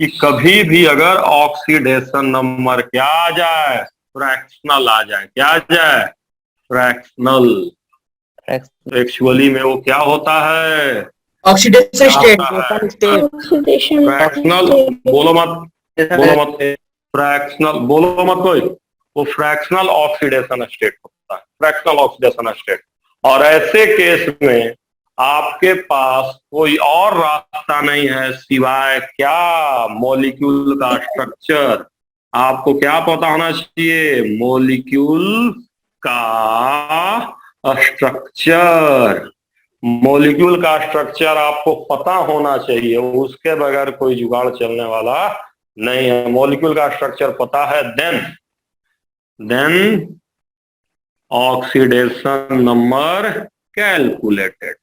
कि कभी भी अगर ऑक्सीडेशन नंबर क्या आ जाए, फ्रैक्शनल आ जाए, क्या आ जाए, फ्रैक्शनल, एक्चुअली में वो क्या होता है, ऑक्सीडेशन स्टेट, फ्रैक्शनल, बोलो मत, बोलो मत, फ्रैक्शनल बोलो मत कोई, वो फ्रैक्शनल ऑक्सीडेशन स्टेट होता है, फ्रैक्शनल ऑक्सीडेशन स्टेट। और ऐसे केस में आपके पास कोई और रास्ता नहीं है सिवाय क्या, मॉलिक्यूल का स्ट्रक्चर। आपको क्या पता होना चाहिए, मॉलिक्यूल का स्ट्रक्चर, मॉलिक्यूल का स्ट्रक्चर आपको पता होना चाहिए, उसके बगैर कोई जुगाड़ चलने वाला नहीं है। मॉलिक्यूल का स्ट्रक्चर पता है, देन ऑक्सीडेशन नंबर कैलकुलेटेड,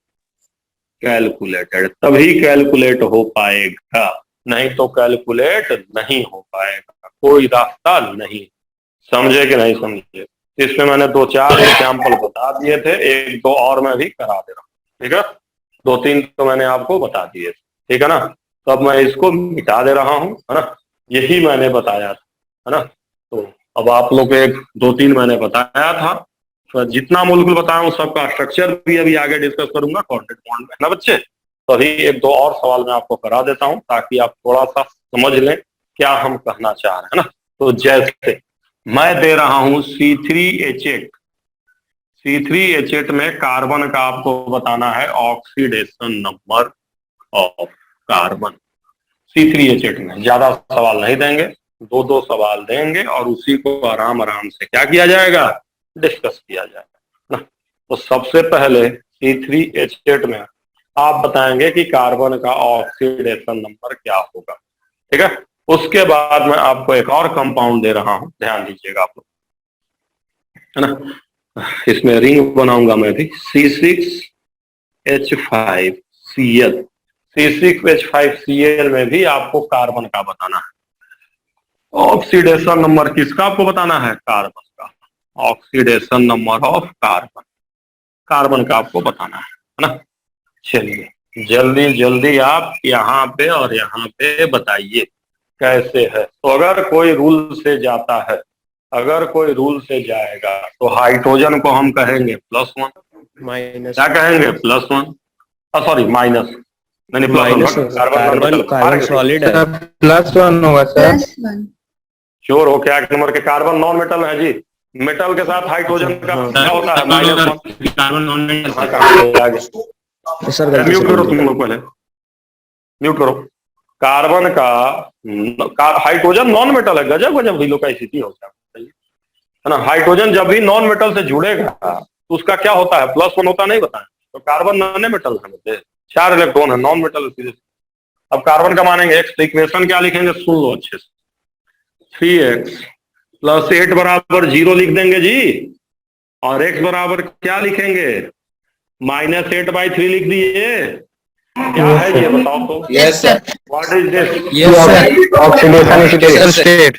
तभी कैलकुलेट हो पाएगा, नहीं तो कैलकुलेट नहीं हो पाएगा, कोई रास्ता नहीं। समझे कि नहीं समझे? इसमें मैंने 2-4 एग्जाम्पल बता दिए थे, 1-2 और मैं भी करा दे रहा हूँ, ठीक है। 2-3 तो मैंने आपको बता दिए, ठीक है ना। तो अब मैं इसको मिटा दे रहा हूँ, है ना, यही मैंने बताया था, है ना। तो अब आप लोग 1-2-3 मैंने बताया था, तो जितना मॉलिक्यूल बताया हूँ सबका स्ट्रक्चर भी अभी आगे डिस्कस करूंगा कॉन्टेक्ट बॉन्ड में, है ना बच्चे। तो अभी 1-2 और सवाल मैं आपको करा देता हूँ ताकि आप थोड़ा सा समझ लें क्या हम कहना चाह रहे हैं, ना। तो जैसे मैं दे रहा हूं C3H8, C3H8 में कार्बन का आपको बताना है oxidation number of carbon. C3H8 में ज्यादा सवाल नहीं देंगे, 2-2 सवाल देंगे और उसी को आराम आराम से क्या किया जाएगा, डिस्कस किया जाएगा ना। तो सबसे पहले C3H8 में आप बताएंगे कि कार्बन का ऑक्सीडेशन नंबर क्या होगा, ठीक है। उसके बाद मैं आपको एक और कंपाउंड दे रहा हूं, ध्यान दीजिएगा आप लोग, है ना। इसमें रिंग बनाऊंगा मैं भी, C6H5Cl, C6H5Cl में भी आपको कार्बन का बताना है। ऑक्सीडेशन नंबर किसका आपको बताना है, कार्बन का, oxidation number of carbon, carbon का आपको बताना है ना। चलिए जल्दी जल्दी आप यहाँ पे और यहाँ पे बताइए कैसे है। तो अगर कोई रूल से जाता है, अगर कोई रूल से जाएगा तो हाइड्रोजन को हम कहेंगे +1, माइनस, क्या कहेंगे, +1, सॉरी माइनस, नहीं कार्बन सॉलिड है, +1 होगा सर। श्योर हो क्या नंबर के, कार्बन नॉन मेटल है जी, मेटल के साथ हाइड्रोजन का क्या होता है, -1, carbon non metal. Sir mute करो तुम लोग, पहले म्यूट करो। कार्बन का हाइड्रोजन नॉन मेटल है, गजब गजब हिलो का स्थिति होता है ना। हाइड्रोजन जब भी नॉन मेटल से जुड़ेगा तो उसका क्या होता है, +1 होता, नहीं बताया। तो कार्बन नॉन मेटल है, 4 इलेक्ट्रॉन है, नॉन मेटल सीधे। अब कार्बन का मानेंगे x, तो इक्वेशन क्या लिखेंगे, सुन लो अच्छे से, 3x + 8 बराबर 0 लिख देंगे जी, और x बराबर क्या लिखेंगे, -8/3 लिख दिए। क्या है ये बताओ तो, yes sir, what is this, yes sir, oxidation state,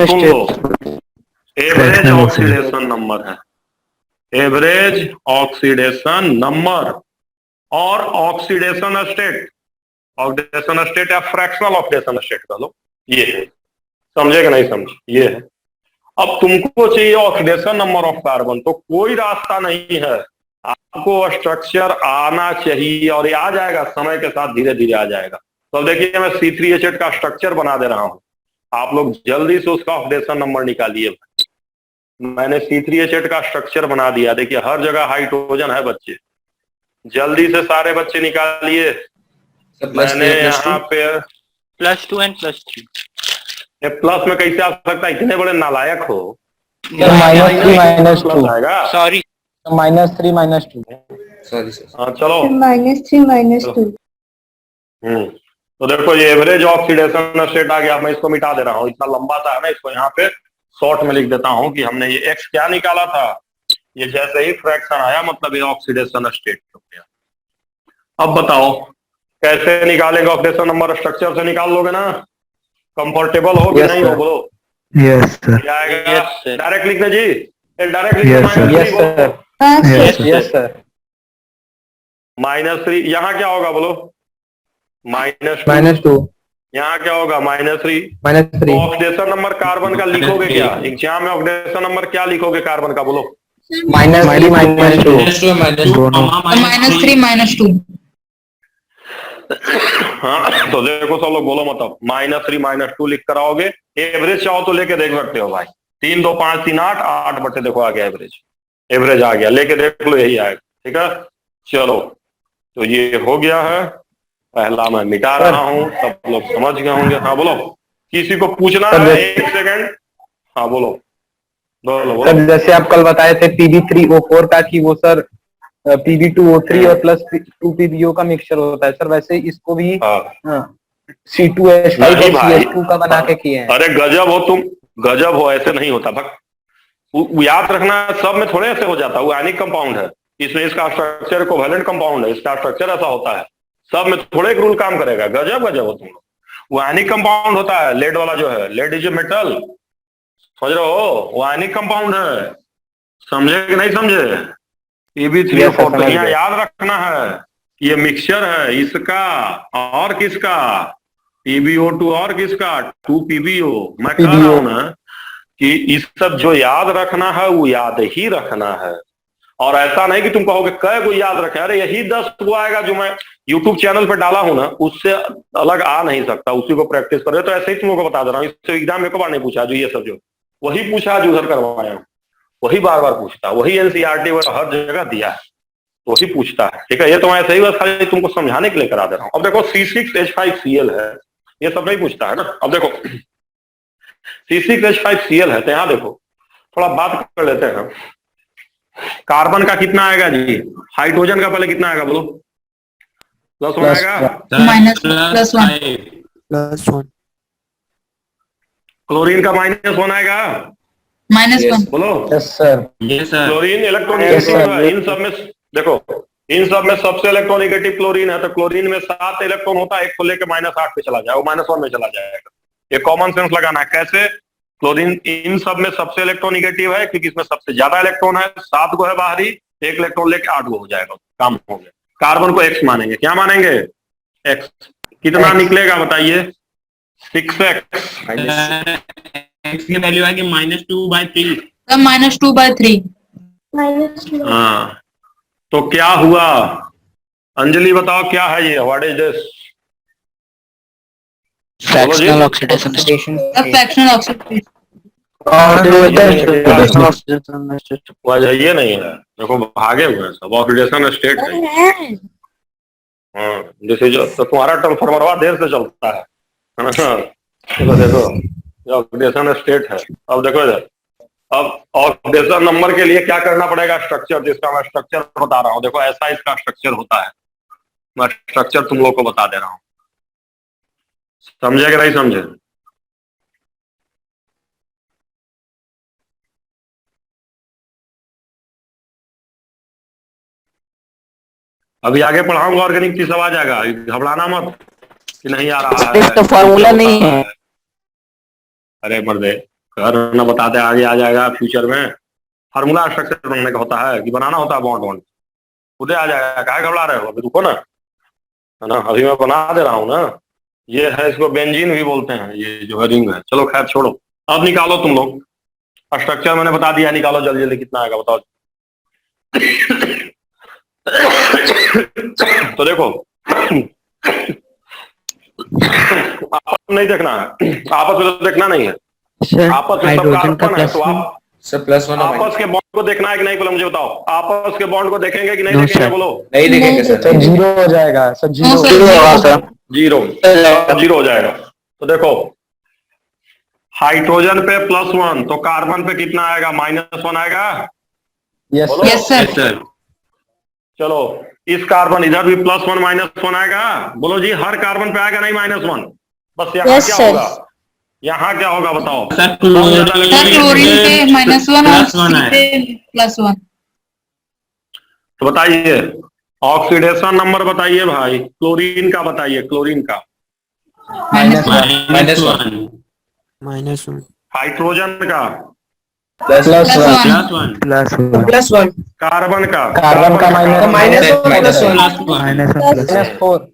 soon low, average oxidation number है, एवरेज ऑक्सीडेशन नंबर, और ऑक्सीडेशन स्टेट, ऑक्सीडेशन स्टेट या फ्रैक्शनल ऑक्सीडेशन स्टेट कह लो, ये है। समझे कि नहीं समझे, ये है। अब तुमको चाहिए ऑक्सीडेशन नंबर ऑफ कार्बन, तो कोई रास्ता नहीं है, आपको स्ट्रक्चर आना चाहिए, और ये आ जाएगा समय के साथ, धीरे धीरे आ जाएगा। तो अब देखिए मैं C3H8 का स्ट्रक्चर बना दे रहा हूं, आप लोग जल्दी से उसका ऑक्सीडेशन नंबर निकालिए। मैंने C3H8 का स्ट्रक्चर बना दिया, देखिए हर जगह हाइड्रोजन है बच्चे, जल्दी से सारे बच्चे निकालिए। मैंने यहाँ पे +2 and +3, ये प्लस में कैसे आ सकता है, इतने बड़े नालायक हो, -3 आएगा, सॉरी, -3 सॉरी सर, हाँ चलो, -3 -2। तो देखो ये एवरेज ऑक्सीडेशन स्टेट आ गया। मैं इसको मिटा दे रहा हूँ, इतना लंबा था ना, इसको यहाँ पे शॉर्ट में लिख देता हूँ कि हमने ये x क्या निकाला था, ये जैसे ही फ्रैक्शन आया मतलब ये ऑक्सीडेशन स्टेट हो गया। अब बताओ कैसे निकालेंगे ऑक्सीडेशन नंबर, स्ट्रक्चर से निकाल लोगे ना, कंफर्टेबल हो कि नहीं हो, बोलो। यस सर, क्या आएगा, Yes, sir. डायरेक्ट लिखना जी, डायरेक्ट Yes, लिखना, sir. -3 सर, -3, यहाँ क्या होगा बोलो, -2, यहाँ क्या होगा -3। -3 तो ऑक्सीडेशन नंबर कार्बन का लिखोगे क्या एग्जाम में? ऑक्सीडेशन नंबर क्या लिखोगे कार्बन का, बोलो? -3 -2 दोनों। -3 -2 हाँ तो देखो सब लोग बोलो, मतलब -3 -2 लिख कर आओगे। एवरेज चाहो तो लेके देख सकते हो भाई। 3 2 5 3 8 8 बटे देखो आ गया एवरेज। एवरेज आ गया, लेके देख लो, यही आएगा। ठीक है, चलो तो ये हो गया है। पहला मैं मिटा रहा हूँ, सब लोग समझ गए होंगे। हाँ बोलो, किसी को पूछना है? 1 सेकंड। हाँ बोलो बोलो बोलो। सर जैसे आप कल बताए थे Pb3O4 का कि वो सर Pb2O3 और +2PbO का मिक्सचर होता है सर, वैसे इसको भी C2H5 नहीं और भाई, CH2 का बना के किए हैं। अरे गजब हो तुम, गजब हो, ऐसे नहीं होता भक्त। याद रखना, सब में थोड़े ऐसे हो जाता है। वो आयनिक कंपाउंड है, इसमें इसका स्ट्रक्चर कोवेलेंट कंपाउंड है, इसका स्ट्रक्चर ऐसा होता है। सब में थोड़े एक रूल काम करेगा। गजब गजब हो तुम लोग। वो आयनिक कंपाउंड होता है, लेड वाला जो है, लेड इज ए मेटल, समझ रहे हो? वो आयनिक कंपाउंड है, समझे कि नहीं समझे? Pb3O4 तो यहाँ याद रखना है, ये मिक्सचर है इसका और किसका, PbO2 और किसका, 2PbO। मैं कह रहा हूं ना कि इस सब जो याद रखना है वो याद ही रखना है। और ऐसा नहीं कि तुम कहोगे कै को याद रखे, अरे यही 10 को आएगा जो मैं YouTube चैनल पे डाला हूं ना, उससे अलग आ नहीं सकता, उसी को प्रैक्टिस कर रहे। तो ऐसे ही तुम लोग को बता दे रहा हूँ, इससे एग्जाम में एक बार नहीं पूछा जो ये सब, जो वही पूछा जो उधर करवाया हूं, वही बार बार पूछता, वही NCERT हर जगह दिया है, वही पूछता है। ठीक है, ये तो मैं ऐसे ही बस खाली तुमको समझाने के लिए करा दे रहा हूँ। अब देखो C6H5Cl है, ये सब नहीं पूछता है ना। अब देखो C6H5Cl है, तो यहाँ देखो थोड़ा बात कर लेते हैं। कार्बन का कितना आएगा जी? हाइड्रोजन का पहले कितना आएगा बोलो? +1 आएगा। +1 क्लोरीन का -1 आएगा। -1 बोलो। Yes sir. क्लोरीन इलेक्ट्रोनेगेटिव है। इन सब में देखो, इन सब में सबसे इलेक्ट्रोनेगेटिव क्लोरीन है, तो क्लोरीन में 7 इलेक्ट्रॉन होता है, एक को लेकर -8 पे चला जाएगा, वो -1 में चला जाएगा। ये कॉमन सेंस लगाना है। कैसे? क्लोरीन इन सब में सबसे इलेक्ट्रोनेगेटिव है, क्योंकि इसमें सबसे ज्यादा इलेक्ट्रॉन है, 7 को है बाहरी, 1 इलेक्ट्रॉन लेके 8 को हो जाएगा, काम हो गया। कार्बन को X मानेंगे। क्या मानेंगे? X। कितना निकलेगा बताइए? 6x। X की वैल्यू आएगी -2/3। -2/3 हाँ, तो क्या हुआ? अंजलि बताओ क्या है ये? What is this? Fractional oxidation state. Fractional oxidation. वजह ये नहीं है, देखो भागे हुए हैं सब, ऑक्सीडेशन स्टेट है। हाँ, जैसे जो तो तुम्हारा ट्रांसफार्मरवा देर से चलता है ना। तो देखो ऑक्सीडेशन स्टेट है। अब देखो इधर, अब ऑक्सीडेशन नंबर के लिए क्या करना पड़ेगा? स्ट्रक्चर, जिसका मैं स्ट्रक्चर बता रहा हूँ। देखो ऐसा इसका स्ट्रक्चर होता है, मैं स्ट्रक्चर तुम लोग को बता दे रहा हूँ, समझे कि नहीं समझे? अभी आगे पढ़ाऊंगा ऑर्गेनिक की, सब आ जाएगा, घबराना मत कि नहीं आ रहा है, तो फॉर्मूला नहीं है। अरे मर्दे कर ना बता दे, आगे आ जाएगा फ्यूचर में। फार्मूला स्ट्रक्चर बनने का होता है कि बनाना होता है बॉन्ड वॉन्ड, खुद आ जाएगा। काहे घबरा रहे हो? अभी रुको ना, है ना, अभी मैं बना दे रहा हूँ ना। ये है, इसको बेंजीन भी बोलते हैं, ये जो है रिंग है। चलो खैर छोड़ो, अब निकालो तुम लोग स्ट्रक्चर। मैंने बता दिया, निकालो जल्दी जल्दी कितना आएगा बताओ। तो देखो आपस में नहीं देखना है, आपस में तो देखना नहीं है, आपस में सब कार्बन है, तो आप सर +1 आपस के बॉन्ड को देखना है कि नहीं? बोलो मुझे बताओ, आपस के बॉन्ड को देखेंगे कि नहीं देखेंगे? बोलो। नहीं देखेंगे सर। 0 हो जाएगा सर। 0 होगा सर। 0 हो जाएगा। तो देखो हाइड्रोजन पे +1, तो कार्बन पे कितना आएगा? -1 आएगा। Yes sir. चलो इस कार्बन इधर भी +1 -1 आएगा। बोलो जी, हर कार्बन पे आएगा नहीं -1? बस यहाँ Yes, क्या sir. होगा? यहाँ क्या होगा बताओ? सर क्लोरीन पे -1 और C पे +1। तो बताइए ऑक्सीडेशन नंबर बताइए भाई, क्लोरीन का बताइए, क्लोरीन का। -1 हाइड्रोजन का, +1 +1 कार्बन का, कार्बन का -1 -4।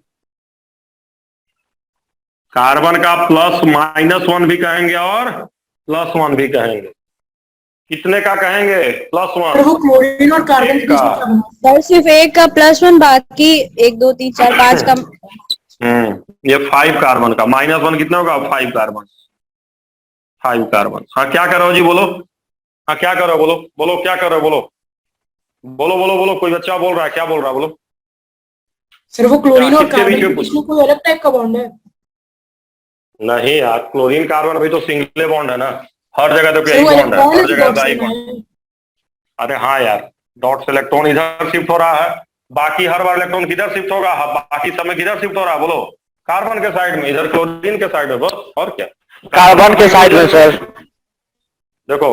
कार्बन का +-1 भी कहेंगे और +1 भी कहेंगे। कितने का कहेंगे? +1। वो क्लोरीन और कार्बन के बीच में क्या बना? सर सिर्फ एक का +1, बाकी 1 2 3 4 5 का। ये 5 कार्बन का -1 कितना होगा? 5 कार्बन। 5 कार्बन। हाँ क्या कर रहे हो जी? बोलो। हाँ क्या कर रहे हो? बोलो बोलो, क्या कर रहे हो? बोलो बोलो बोलो बोलो, कोई बच्चा बोल रहा है, क्या बोल रहा है? बोलो। सर वो क्लोरीन और किसके कार्बन बीच के में बीच में कोई अलग टाइप का बॉन्ड है? नहीं यार, क्लोरीन कार्बन अभी तो सिंगल बॉन्ड है ना, हर जगह तो सर यही वो बॉन्ड है, हर इलेक्ट्रॉन जगह डॉट तो से यही बना बॉन्ड। है। अरे हाँ यार, डॉट से इलेक्ट्रॉन इधर शिफ्ट हो रहा है, बाकी हर बार इलेक्ट्रॉन किधर शिफ्ट होगा? बाकी समय किधर शिफ्ट हो रहा है? बोलो। कार्बन के साइड में, इधर क्लोरीन के साइड में, बस और क्या। कार्बन के साइड में सर। देखो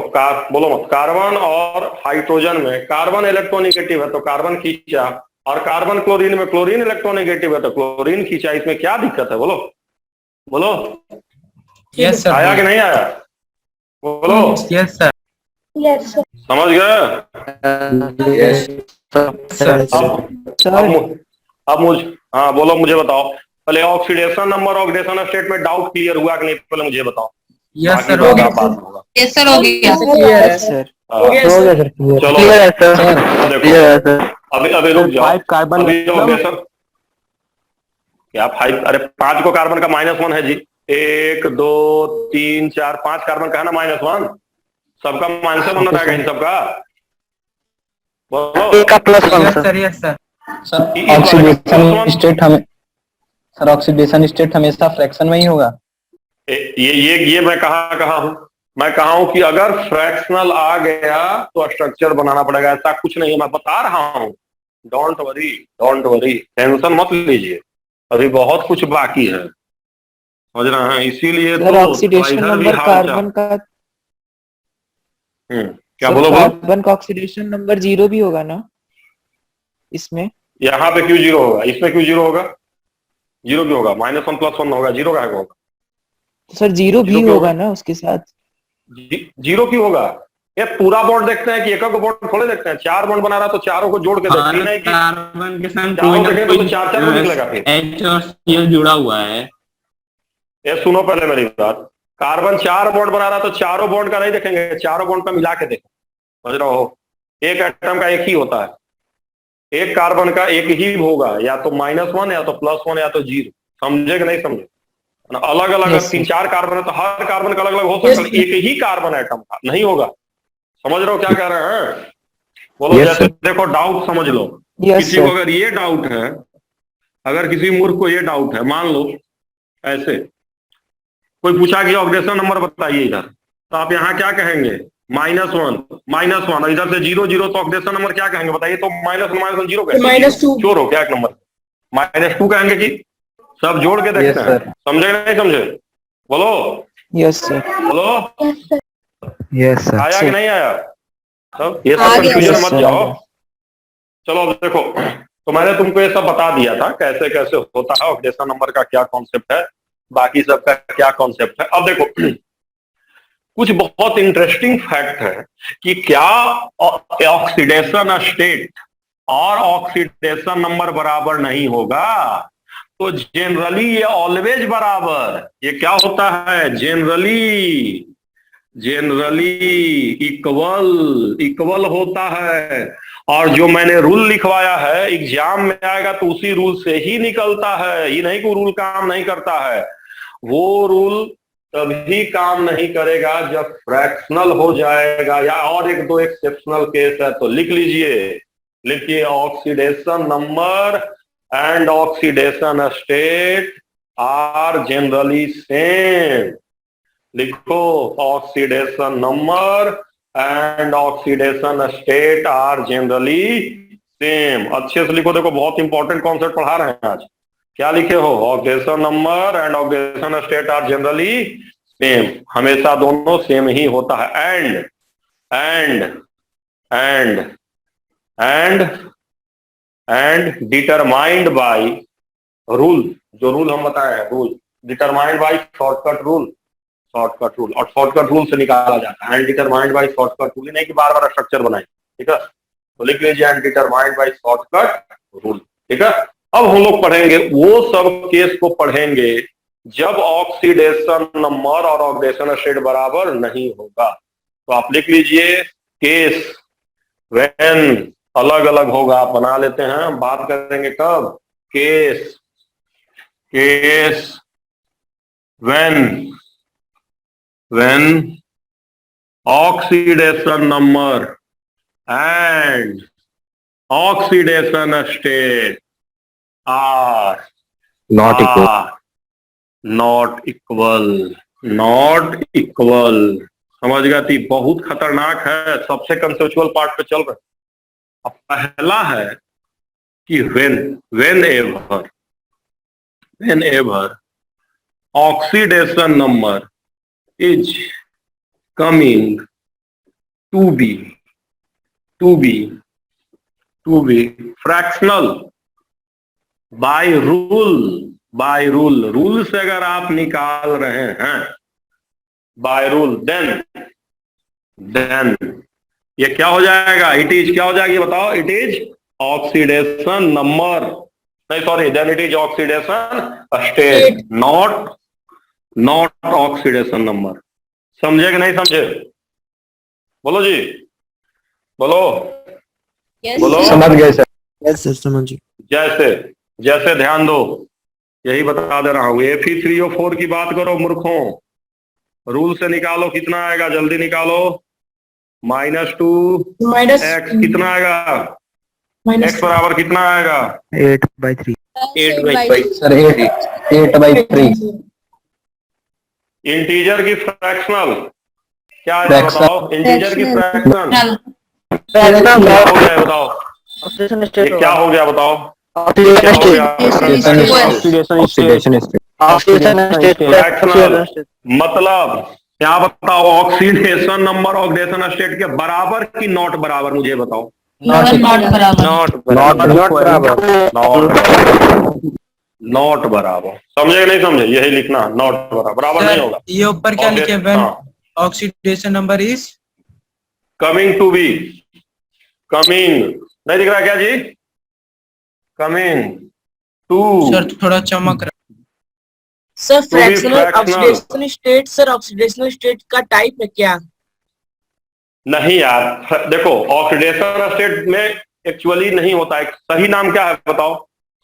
बोलो मत। कार्बन और हाइड्रोजन में कार्बन इलेक्ट्रोनेगेटिव है तो कार्बन खींचा, और कार्बन क्लोरीन में क्लोरीन इलेक्ट्रोनेगेटिव है तो क्लोरीन खींचा। इसमें क्या दिक्कत है? बोलो बोलो। Yes sir. आया कि नहीं आया? बोलो। Yes sir. Yes sir. समझ गए? सर अब मुझे, हाँ बोलो, मुझे बताओ पहले, ऑक्सीडेशन नंबर, ऑक्सीडेशन स्टेट में डाउट क्लियर हुआ कि नहीं? पहले मुझे बताओ। Yes sir. बाकी बात बाद में होगा। यस सर, हो गया। क्लियर है सर। हाँ, हो गया सर। चलो देखो, अभी रुक जाओ। कार्बन अभी ऑक्सीडेशन क्या 5? अरे 5 को कार्बन का -1 है जी। 1 2 3 4 5 कार्बन का है ना -1, सबका -1 बन रहेगा इन सबका। बोलो। का +1 sir. Yes sir. Sir oxidation state हमें, सर ऑक्सीडेशन स्टेट हमेशा फ्रैक्शन में ही होगा। ये मैं कहा हूं? मैं कहा हूं कि अगर फ्रैक्शनल आ गया तो स्ट्रक्चर बनाना पड़ेगा, ऐसा कुछ नहीं है, मैं बता रहा हूं। Don't worry, don't worry, tension मत लीजिए, अभी बहुत कुछ बाकी है, समझ रहे हैं? इसीलिए सर तो ऑक्सीडेशन इधर भी नंबर हाल कार्बन का, क्या सर बोलो? कार्बन का ऑक्सीडेशन नंबर 0 भी होगा ना इसमें? यहाँ पे क्यों 0 होगा? इसमें क्यों 0 होगा? 0 क्यों होगा? -1 +1 होगा, 0 का होगा? तो सर 0 भी क्यों होगा ना उसके साथ? 0 क्यों होगा? ये पूरा बॉन्ड देखते हैं कि एक बॉन्ड थोड़े देखते हैं? 4 बॉन्ड बना रहा तो चारों को जोड़ के देखते हैं, नहीं कि कार्बन के साथ चारों कोई ना देखेंगे तो कोई 4 को निकलेगा फिर। H और Cl जुड़ा हुआ है। ये सुनो पहले मेरी बात, कार्बन 4 बॉन्ड बना रहा तो चारों बॉन्ड का नहीं देखेंगे, चारों बॉन्ड का मिला के देखें, समझ रहे हो? एक एटम का एक ही होता है, एक कार्बन का एक ही होगा, या तो -1 या तो +1 या तो 0, समझे कि नहीं समझे? अलग अलग Yes, 3-4 कार्बन है तो हर कार्बन का अलग अलग हो सकता है, एक ही कार्बन एटम का नहीं होगा। समझ रहे हो क्या कह रहे हैं? बोलो। Yes, जैसे देखो, डाउट समझ लो। Yes, किसी sir. को अगर ये डाउट है, अगर किसी मूर्ख को ये डाउट है, मान लो ऐसे कोई पूछा कि ऑक्सीडेशन नंबर बताइए इधर, तो आप यहाँ क्या कहेंगे? -1 और इधर से 0 0, तो ऑक्सीडेशन नंबर क्या कहेंगे बताइए? तो -1 0 कहेंगे। -2 चोर हो क्या? एक नंबर -2 कहेंगे कि सब जोड़ के देखते हैं, समझे नहीं समझे? बोलो। Yes sir. बोलो। Yes sir. आया कि नहीं आया? सब ये सब आ गया, कंफ्यूजन yes, मत sir, जाओ। आ गया। चलो अब देखो, तो मैंने तुमको ये सब बता दिया था कैसे कैसे होता है, ऑक्सीडेशन नंबर का क्या कॉन्सेप्ट है, बाकी सब का क्या कॉन्सेप्ट है। अब देखो, कुछ बहुत इंटरेस्टिंग फैक्ट है कि क्या ऑक्सीडेशन स्टेट और ऑक्सीडेशन नंबर बराबर नहीं होगा? तो जनरली ये ऑलवेज बराबर, ये क्या होता है? जनरली इक्वल होता है। और जो मैंने रूल लिखवाया है, एग्जाम में आएगा तो उसी रूल से ही निकलता है, ये नहीं कि रूल काम नहीं करता है। वो रूल तभी काम नहीं करेगा जब फ्रैक्शनल हो जाएगा, या और 1-2 एक्सेप्शनल केस है तो लिख लीजिए। लिखिए, oxidation number and oxidation state are generally same. लिखो, oxidation number and oxidation state are generally same. अच्छे से लिखो, देखो बहुत इंपॉर्टेंट कॉन्सेप्ट पढ़ा रहे हैं आज। क्या लिखे हो? Oxidation number and oxidation state are generally same, हमेशा दोनों सेम ही होता है। एंड डिटरमाइंड बाय रूल, जो रूल हम बताए हैं, rule determined by shortcut rule, और शॉर्टकट रूल से निकाला जाता है। And determined by shortcut rule, नहीं कि बार बार स्ट्रक्चर बनाए, ठीक है? तो लिख लीजिए, and determined by shortcut rule, ठीक है? अब हम लोग पढ़ेंगे वो सब केस को पढ़ेंगे जब ऑक्सीडेशन नंबर और ऑक्सीडेशन स्टेट बराबर नहीं होगा। तो आप लिख लीजिए केस व्हेन अलग अलग होगा, आप बना लेते हैं, हम बात करेंगे कब, case when oxidation number and oxidation state are not equal. समझ गया? थी बहुत खतरनाक है, सबसे कंसेप्चुअल पार्ट पे चल रहे। अब पहला है कि whenever oxidation number is coming to be fractional by rule से अगर आप निकाल रहे हैं बाय रूल, देन ये क्या हो जाएगा, इट इज क्या हो जाएगी बताओ, इट इज ऑक्सीडेशन नंबर, नहीं sorry, then it is oxidation state, not oxidation number. समझे कि नहीं समझे? बोलो जी, बोलो बोलो। समझ गए सर। यस सर, समझ जैसे ध्यान दो, यही बता दे रहा हूं। Fe3O4 की बात करो मूर्खों, रूल से निकालो कितना आएगा, जल्दी निकालो। -2 x कितना आएगा, x बराबर कितना आएगा, 8/3 सर 8/3 इंटीजर की फ्रैक्शनल क्या है बताओ, इंटीजर की फ्रैक्शन क्या हो गया है बताओ, ये क्या हो गया बताओ, क्या हो गया, ऑक्सीडेशन स्टेट फ्रैक्शनल मतलब क्या बताओ, ऑक्सीडेशन नंबर ऑक्सीडेशन स्टेट के बराबर कि नॉट बराबर, मुझे बताओ। नॉट बराबर, समझे नहीं समझे, यही लिखना, नॉट बराबर नहीं होगा। ये ऊपर क्या लिखे, when oxidation number is coming to be, coming नहीं दिख रहा क्या जी, कमिंग टू, सर थोड़ा चमक रहा। Sir fractional oxidation state, sir oxidational state का टाइप है क्या? नहीं यार, देखो ऑक्सीडेशन स्टेट में एक्चुअली नहीं होता है। सही नाम क्या है बताओ,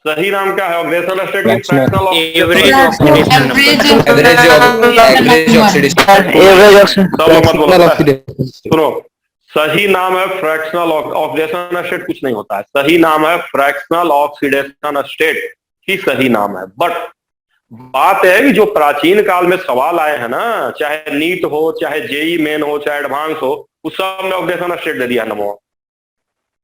सही नाम क्या है ऑक्सीडेशन स्टेट की, फ्रैक्शनल सुनो, सही नाम है फ्रैक्शनल ऑक्सीडेशन स्टेट, कुछ नहीं होता है। सही नाम है फ्रैक्शनल ऑक्सीडेशन स्टेट ही सही नाम है। बट बात है कि जो प्राचीन काल में सवाल आए हैं ना, चाहे नीट हो, चाहे जेई मेन हो, चाहे एडवांस हो, उस सब में ऑक्सीडेशन स्टेट दे दिया नमो,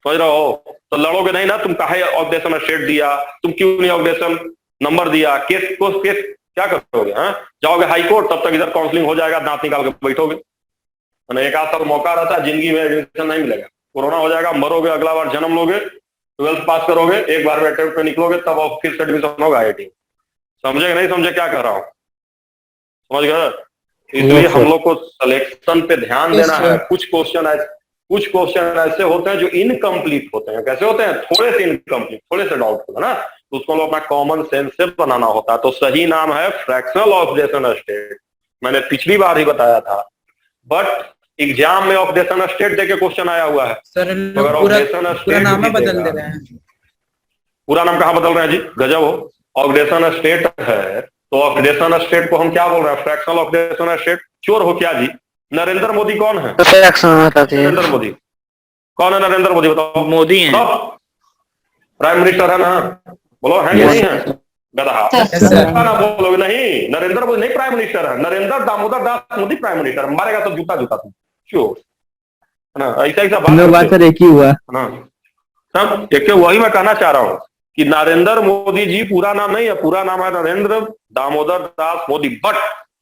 समझ रहे हो? तो लड़ोगे नहीं ना, तुम काहे ऑक्सीडेशन स्टेट दिया, तुम क्यों नहीं ऑक्सीडेशन नंबर दिया, केस क्या करोगे? हाँ, जाओगे हाई कोर्ट, तब तक इधर काउंसलिंग हो जाएगा, दांत निकाल के बैठोगे। एक आध साल मौका रहता है, जिंदगी में एडमिशन नहीं मिलेगा, कोरोना हो जाएगा, मरोगे, अगला बार जन्म लोगे, 12th पास करोगे, एक बार में अटेम्प्ट पे निकलोगे, तब फिर से एडमिशन होगा IIT। समझे नहीं समझे क्या कर रहा हूँ, समझ गए? इसलिए हम लोग को सिलेक्शन पे ध्यान देना है। कुछ क्वेश्चन ऐसे होते हैं जो इनकम्प्लीट होते हैं। कैसे होते हैं? थोड़े से इनकम्प्लीट, थोड़े से डाउट होता है ना, तो उसको अपना कॉमन सेंस से बनाना होता है। तो सही नाम है फ्रैक्शनल ऑक्सीडेशन स्टेट, मैंने पिछली बार ही बताया था। बट एग्जाम में ऑक्सीडेशन स्टेट देके क्वेश्चन आया हुआ है। सर पूरा नाम बदल दे रहे हैं। पूरा नाम कहाँ बदल रहे हैं जी, गजब हो। ऑक्सीडेशन स्टेट है तो ऑक्सीडेशन स्टेट को हम क्या बोल रहे हैं, फ्रैक्शनल ऑक्सीडेशन स्टेट। चोर हो क्या जी? नरेंद्र मोदी कौन है? नरेंद्र मोदी कौन है? नरेंद्र मोदी बताओ। मोदी हैं, प्राइम मिनिस्टर है ना, बोलो है कि नहीं है? गधा ना बोलोगे नहीं, नरेंद्र मोदी नहीं प्राइम मिनिस्टर है, नरेंद्र दामोदर दास मोदी प्राइम मिनिस्टर। मारेगा तो जूता तुम, चोर है ना, ऐसा बात सर एक ही हुआ ना, सब एक। वही मैं कहना चाह रहा हूँ कि नरेंद्र मोदी जी पूरा नाम नहीं है, पूरा नाम है नरेंद्र दामोदर दास मोदी। बट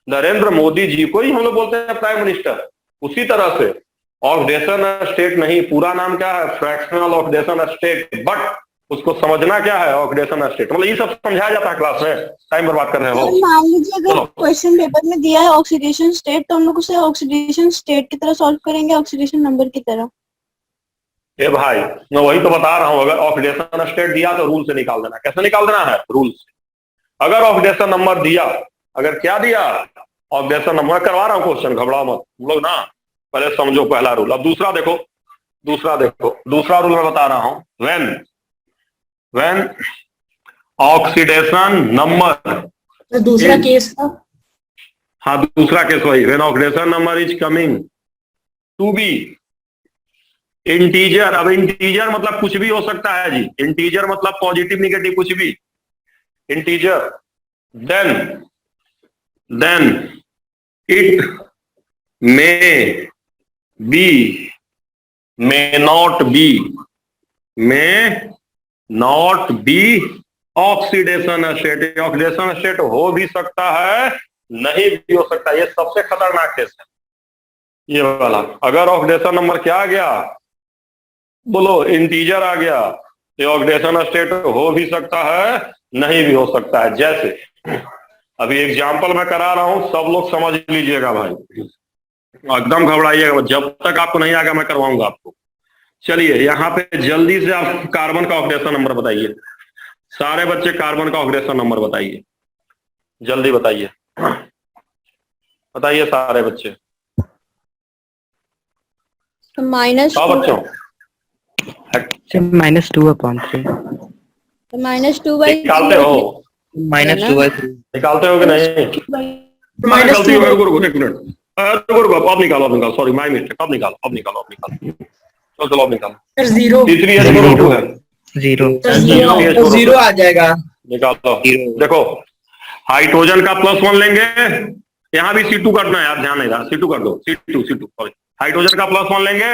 नरेंद्र मोदी जी को ही हम लोग बोलते हैं प्राइम मिनिस्टर। उसी तरह से ऑक्सीडेशन स्टेट नहीं, पूरा नाम क्या है, फ्रैक्शनल ऑक्सीडेशन स्टेट। बट उसको समझना क्या है ऑक्सीडेशन स्टेट, मतलब ये सब समझाया जाता है क्लास में, टाइम बर्बाद कर रहे हो। मान लीजिए अगर क्वेश्चन पेपर में दिया है ऑक्सीडेशन स्टेट, तो हम लोग उसे ऑक्सीडेशन स्टेट की तरह सॉल्व करेंगे, ऑक्सीडेशन नंबर की तरह। ए भाई, मैं वही तो बता रहा हूँ, अगर ऑक्सीडेशन स्टेट दिया तो रूल से निकाल देना। कैसे निकाल देना है? रूल से। अगर ऑक्सीडेशन नंबर दिया, अगर क्या दिया ऑक्सीडेशन नंबर, करवा रहा हूं क्वेश्चन, घबराओ मत तुम लोग ना, पहले समझो पहला रूल। अब दूसरा देखो, दूसरा रूल मैं बता रहा हूं। व्हेन ऑक्सीडेशन नंबर, तो दूसरा केस था। हाँ दूसरा केस वही, when oxidation number is coming to be integer. अब इंटीजर मतलब कुछ भी हो सकता है जी, इंटीजर मतलब पॉजिटिव निगेटिव कुछ भी, integer, then it may be, may not be oxidation state. Oxidation state हो भी सकता है, नहीं भी हो सकता। ये सबसे खतरनाक केस है ये वाला। अगर ऑक्सीडेशन नंबर क्या आ गया, बोलो इंटीजर आ गया, तो ऑक्सीडेशन स्टेट हो भी सकता है, नहीं भी हो सकता है। जैसे अभी एग्जांपल मैं करा रहा हूं, सब लोग समझ लीजिएगा भाई, एकदम घबराइएगा, जब तक आपको नहीं आएगा मैं करवाऊंगा आपको। चलिए यहाँ पे जल्दी से आप कार्बन का ऑक्सीडेशन नंबर बताइए, सारे बच्चे कार्बन का ऑक्सीडेशन नंबर बताइए, जल्दी बताइए, बताइए सारे बच्चे। माइनस हाँ बच्चों, -2/3 -2/3 निकालते हो, -2/3 निकालते हो कि नहीं? गलती हो गई, रुको एक मिनट, रुको अब निकालो, सॉरी माय मिस्टेक, अब निकालो चलो अब निकालो। सर जीरो, C3H4O2 है, जीरो आ जाएगा। निकालो। देखो हाइड्रोजन का +1 लेंगे, यहाँ भी C2 करना है यार, ध्यान नहीं रहा, C2 कर दो, C2 सॉरी। हाइड्रोजन का +1 लेंगे,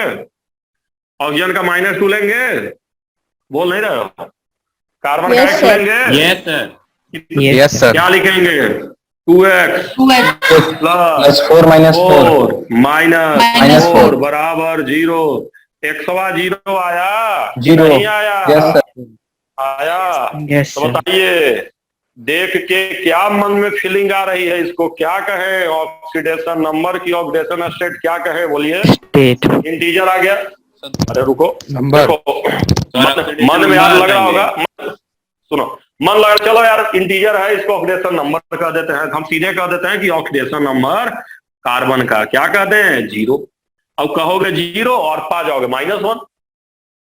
ऑक्सीजन का -2 लेंगे, बोल नहीं रहे हो? कार्बन का X लेंगे, यस सर। क्या लिखेंगे? 2x 2x प्लस 4 माइनस 4 बराबर 0। 0 आया, जीरो। नहीं आया? यस आया। यस तो बताइए, देख के क्या मन में फीलिंग आ रही है, इसको क्या कहे? ऑक्सीडेशन नंबर की ऑक्सीडेशन स्टेट क्या कहे, बोलिए? स्टेट इंटीजर आ गया। अरे रुको, नंबर। देखो मन में यार लग रहा होगा, सुनो मन लगा, चलो यार इंटीजर है, इसको ऑक्सीडेशन नंबर कह देते हैं, हम सीधे कह देते हैं कि ऑक्सीडेशन नंबर कार्बन का क्या कहते हैं? 0। अब कहोगे 0 और पा जाओगे -1,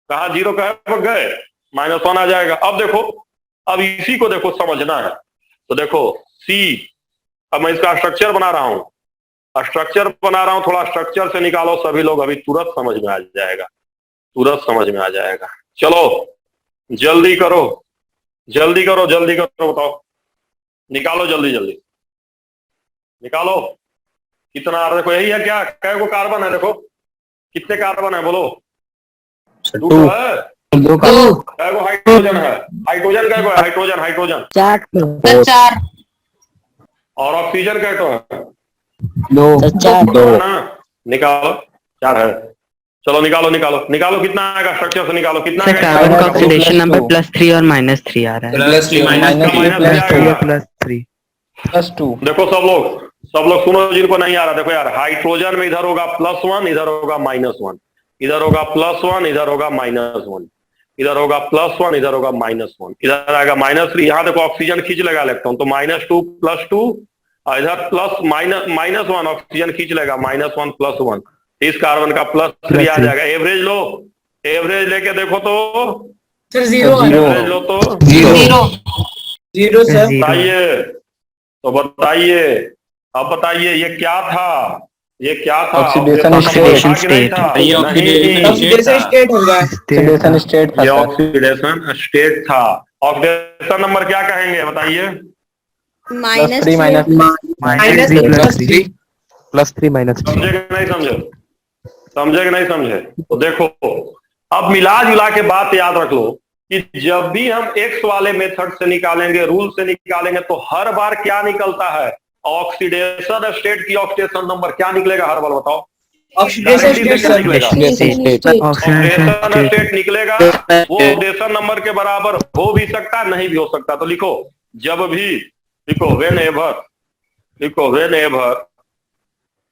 कहा 0 कहे गए, -1 आ जाएगा। अब देखो, अब इसी को देखो समझना है, तो देखो C, अब मैं इसका स्ट्रक्चर बना रहा हूं, थोड़ा स्ट्रक्चर से निकालो सभी लोग, अभी तुरंत समझ में आ जाएगा, चलो जल्दी करो, बताओ, निकालो जल्दी निकालो। कितना आ रहा है? देखो यही है क्या, कै को कार्बन है, देखो कितने कार्बन है, बोलो? 2 है। 2 कै को हाइड्रोजन है? हाइड्रोजन कै को है? हाइड्रोजन 4 और ऑक्सीजन कै को है? 2 ना, निकालो, 4 है। चलो निकालो कितना आएगा, स्ट्रक्चर से निकालो कितना आएगा। कार्बन का ऑक्सीडेशन नंबर +3 और -3 आ रहा है। +2 देखो सब लोग सुनो, जिनको नहीं आ रहा, देखो यार, हाइड्रोजन में इधर होगा +1, इधर होगा -1, इधर होगा +1, इधर होगा -1, इधर होगा +1, इधर होगा -1, इधर आएगा -3। यहाँ देखो ऑक्सीजन खींच लगा इलेक्ट्रॉन, तो -2 +2, और इधर -1 ऑक्सीजन खींच लेगा, -1 +1, इस कार्बन का +3 आ जाएगा। एवरेज लो, एवरेज लेके देखो तो सर जीरो, एवरेज लो तो 0 सर। बताइए, तो बताइए, अब बताइए ये क्या था? ऑक्सीडेशन स्टेट था? ये ऑक्सीडेशन स्टेट होगा। ऑक्सीडेशन स्टेट ये ऑक्सीडेशन स्टेट था। ऑक्सीडेशन नंबर क्या कहेंगे, बताइए? +3 समझे कि नहीं समझे? तो देखो, अब मिला जुला के बात याद रख लो कि जब भी हम एक्स वाले मेथड से निकालेंगे, रूल से निकालेंगे, तो हर बार क्या निकलता है? ऑक्सीडेशन स्टेट की ऑक्सीडेशन नंबर क्या निकलेगा हर बार, बताओ? ऑक्सीडेशन स्टेट निकलेगा, वो ऑक्सीडेशन नंबर के बराबर हो भी सकता है, नहीं भी हो सकता। तो लिखो, जब भी, लिखो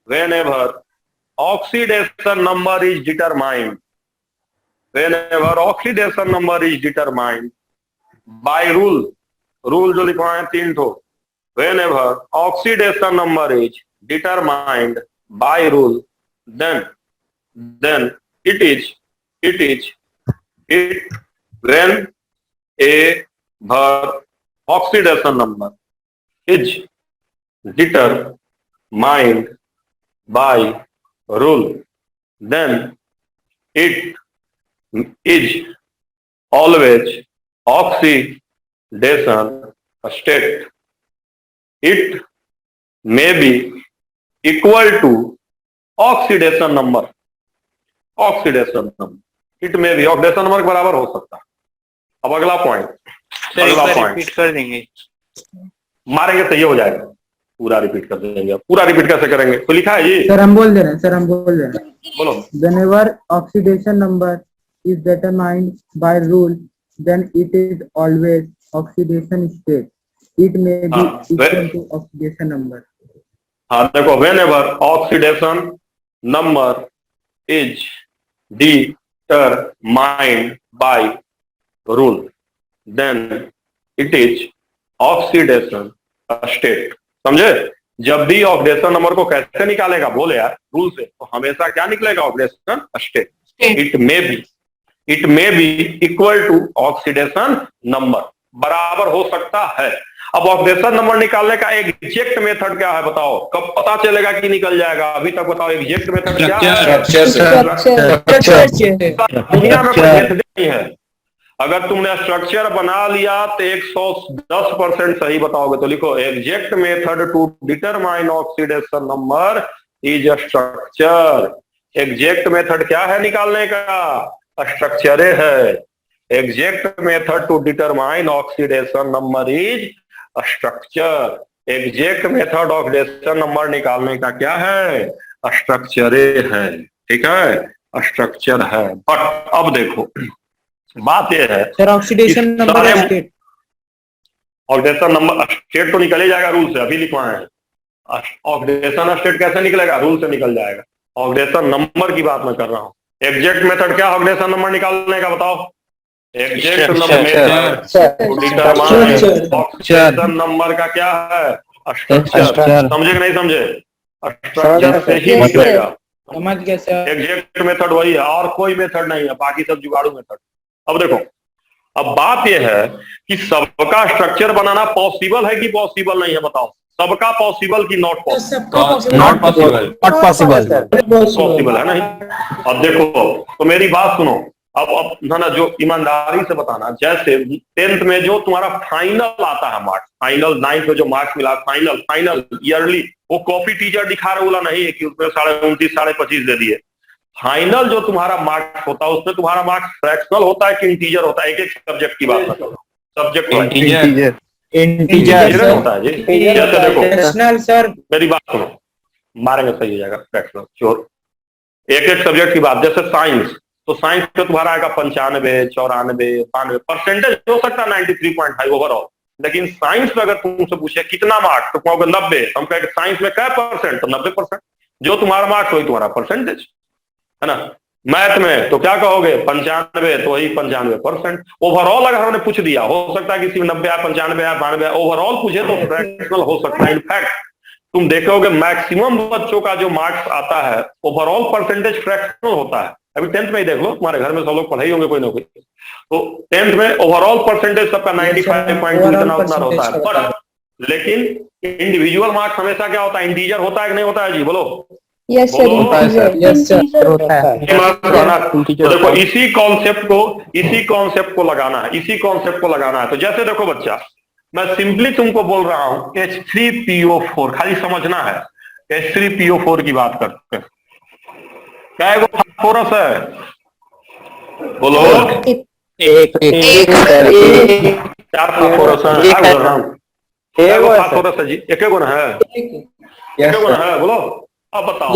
whenever oxidation number is determined, by rule जो लिखवाए 3 ठो, whenever oxidation number is determined by rule, then when a oxidation number is determined by rule, then it is always oxidation state. It may be equal to oxidation number. It may be oxidation number के बराबर हो सकता है। अब अगला point, repeat कर देंगे, मारेंगे तो ये हो जाएगा, पूरा रिपीट कर देंगे। पूरा रिपीट कैसे करेंगे? तो लिखा है जी, सर हम बोल दे रहे हैं, सर हम बोल दे रहे हैं। बोलो। Whenever oxidation number is determined by rule, then it is always oxidation state. It may be equal to oxidation number. हाँ देखो, whenever oxidation number is determined by rule, then it is oxidation state. समझे? जब भी oxidation number को कैसे निकालेगा बोले यार, रूल से, तो हमेशा क्या निकलेगा? Oxidation state. It may B equal to oxidation number, बराबर हो सकता है। अब ऑक्सीडेशन नंबर निकालने का एग्जैक्ट मेथड क्या है बताओ? कब पता चलेगा कि निकल जाएगा? अभी तक बताओ एग्जैक्ट मेथड क्या है? दुनिया में कोई मेथड नहीं है। अगर तुमने स्ट्रक्चर बना लिया तो 110% सही बताओगे। तो लिखो, exact method to determine oxidation number is structure. Exact method क्या है निकालने का? स्ट्रक्चर है। Exact method to determine oxidation number is structure. Exact method oxidation number निकालने का क्या है? स्ट्रक्चर है। ठीक है, स्ट्रक्चर है। बट अब देखो, बात यह है sir oxidation number state, oxidation number state तो निकल ही जाएगा रूल से, अभी लिखवाए हैं। ऑक्सीडेशन स्टेट कैसे निकलेगा? रूल से निकल जाएगा। ऑक्सीडेशन नंबर की बात मैं कर रहा हूँ। एग्जैक्ट मेथड क्या ऑक्सीडेशन नंबर निकालने का बताओ? एग्जैक्ट ऑक्सीडेशन नंबर का क्या है? स्ट्रक्चर। समझे कि नहीं समझे? स्ट्रक्चर से ही निकलेगा। समझ गए सर। एग्जैक्ट मेथड वही है, और कोई मेथड नहीं है, बाकी सब जुगाड़ू मेथड। अब देखो, अब बात यह है कि सबका स्ट्रक्चर बनाना पॉसिबल है कि पॉसिबल नहीं है बताओ? सबका पॉसिबल कि not possible? Not possible, possible है नहीं। अब देखो, तो मेरी बात सुनो। अब ना जो ईमानदारी से बताना, जैसे 10th में जो तुम्हारा फाइनल आता है मार्क्स, फाइनल 9th में जो मार्क्स मिला, फाइनल ईयरली, वो कॉपी टीचर दिखा रहे वाला नहीं है कि उसमें 29.5 25 दे दिए। फाइनल जो तुम्हारा मार्क्स होता है उसमें तुम्हारा मार्क्स फ्रैक्शनल होता है कि इंटीजर होता है? एक सब्जेक्ट की बात कर रहा हूँ, सब्जेक्ट इंटीजर होता है जी। जैसे देखो, सर मेरी बात सुनो, मारेंगे सही हो जाएगा फ्रैक्शनल श्योर। एक सब्जेक्ट की बात, जैसे साइंस, तो साइंस पे तुम्हारा आएगा 95, 94, 92 परसेंटेज हो सकता है 93.5 ओवरऑल। लेकिन साइंस में अगर तुमसे पूछे कितना मार्क्स, तो कहोगे 90। हम कहेंगे साइंस में क्या परसेंट? तो 90%। जो तुम्हारा मार्क्स वही तुम्हारा परसेंटेज है ना। मैथ में तो क्या कहोगे? 95, तो वही 95%। ओवरऑल अगर हमने पूछ दिया, हो सकता है किसी में 90 है, 95 है, 92 है, ओवरऑल पूछे तो फ्रैक्शनल हो सकता है। इनफैक्ट तुम देखोगे मैक्सिमम बच्चों का जो मार्क्स आता है ओवरऑल परसेंटेज फ्रैक्शनल होता है। अभी 10th में ही देख लो, तुम्हारे घर में सब लोग पढ़े ही होंगे कोई ना कोई। तो 10th में ओवरऑल परसेंटेज सबका 95.2 इतना उतना होता है। पर लेकिन इंडिविजुअल मार्क्स हमेशा क्या होता है? इंटीजर होता है कि नहीं होता है जी? बोलो। यस सर, होता है। तो देखो, इसी कॉन्सेप्ट को लगाना है। तो जैसे देखो बच्चा, मैं सिंपली तुमको बोल रहा हूं H3PO4, खाली समझना है। H3PO4 की बात करते हैं। क्या वो फास्फोरस है? बोलो। एक 4 फास्फोरस है। फास्फोरस है जी? एक गुण है? एक गुण है? बोलो। अब बताओ,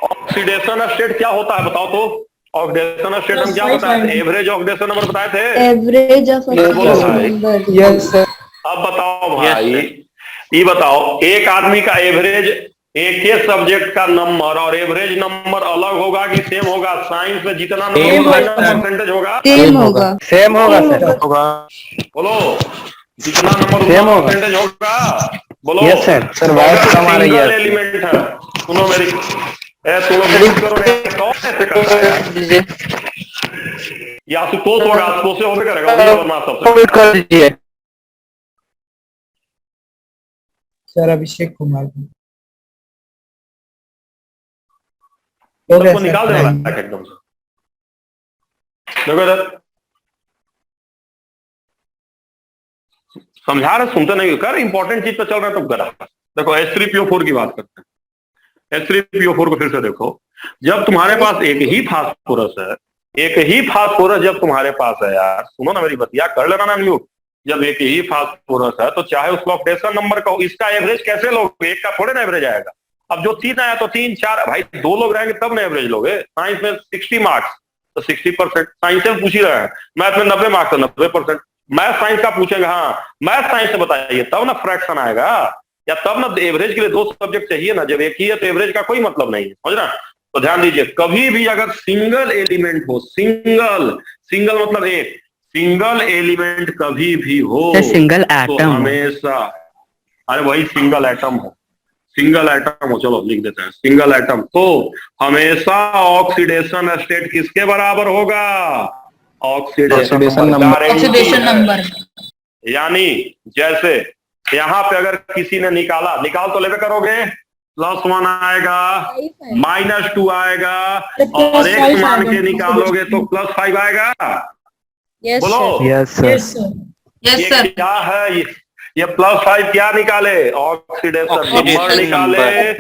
ऑक्सीडेशन स्टेट क्या होता है बताओ? तो ऑक्सीडेशन स्टेट हम क्या होता है? एवरेज ऑक्सीडेशन नंबर बताए थे। Average of oxidation number. Yes sir. अब बताओ भाई, ये बताओ, एक आदमी का एवरेज, एक ही सब्जेक्ट का नंबर और एवरेज नंबर अलग होगा कि सेम होगा? साइंस में जितना नंबर परसेंटेज होगा सेम होगा। सेम होगा सर। बोलो। जितना नंबर उतना परसेंटेज होगा। बोलो। Yes sir. सर बहुत कम आ रही है। एलिमेंट है, सुनो मेरी, तुम लोग कोशिश करोगे, कौन ऐसे करता है यार? या आशुतोष होगा, आशुतोष से होकर करेगा, वही बदमाश सबसे। कर दीजिए सर अभिषेक कुमार जी। सबको निकाल देना है एकदम से। देखो इधर, समझा रहे, सुनते नहीं कर, इंपॉर्टेंट चीज पे चल रहा है तो गधा। देखो H3PO4 की बात करते हैं। H3PO4 को फिर से देखो। जब तुम्हारे पास एक ही फास्फोरस है, एक ही फास्फोरस जब तुम्हारे पास है यार, सुनो ना मेरी बतिया, कर लेना ना म्यूट। जब एक ही फास्फोरस है तो चाहे उसका ऑक्सीडेशन नंबर का, इसका एवरेज कैसे लोगे? एक का थोड़े ना एवरेज आएगा। अब जो 3 आया तो 3 4, भाई 2 लोग रहेंगे तब ना एवरेज लोगे। साइंस में 60 मार्क्स तो 60%, साइंस से पूछ ही रहे हैं। मैथ में 90 मार्क्स तो 90%। मैथ साइंस का पूछेंगे, हाँ मैथ साइंस से बताइए, तब ना फ्रैक्शन आएगा, या तब ना एवरेज के लिए 2 सब्जेक्ट चाहिए ना। जब एक ही है तो एवरेज का कोई मतलब नहीं है, समझ रहा? तो ध्यान दीजिए, कभी भी अगर सिंगल एलिमेंट हो, सिंगल मतलब एक, सिंगल एलिमेंट कभी भी हो, सिंगल तो एटम हमेशा, अरे वही सिंगल एटम हो, सिंगल एटम हो, चलो लिख देते हैं सिंगल एटम, तो हमेशा ऑक्सीडेशन स्टेट किसके बराबर होगा? Oxidation number. Oxidation number. यानी जैसे यहाँ पे अगर किसी ने निकाल तो लेवे करोगे, +1 आएगा, -2 आएगा, और एक मान के निकालोगे तो +5 आएगा। बोलो। Yes sir. यस ये सर। क्या है? ये +5 क्या निकाले? ऑक्सीडेशन नंबर निकाले,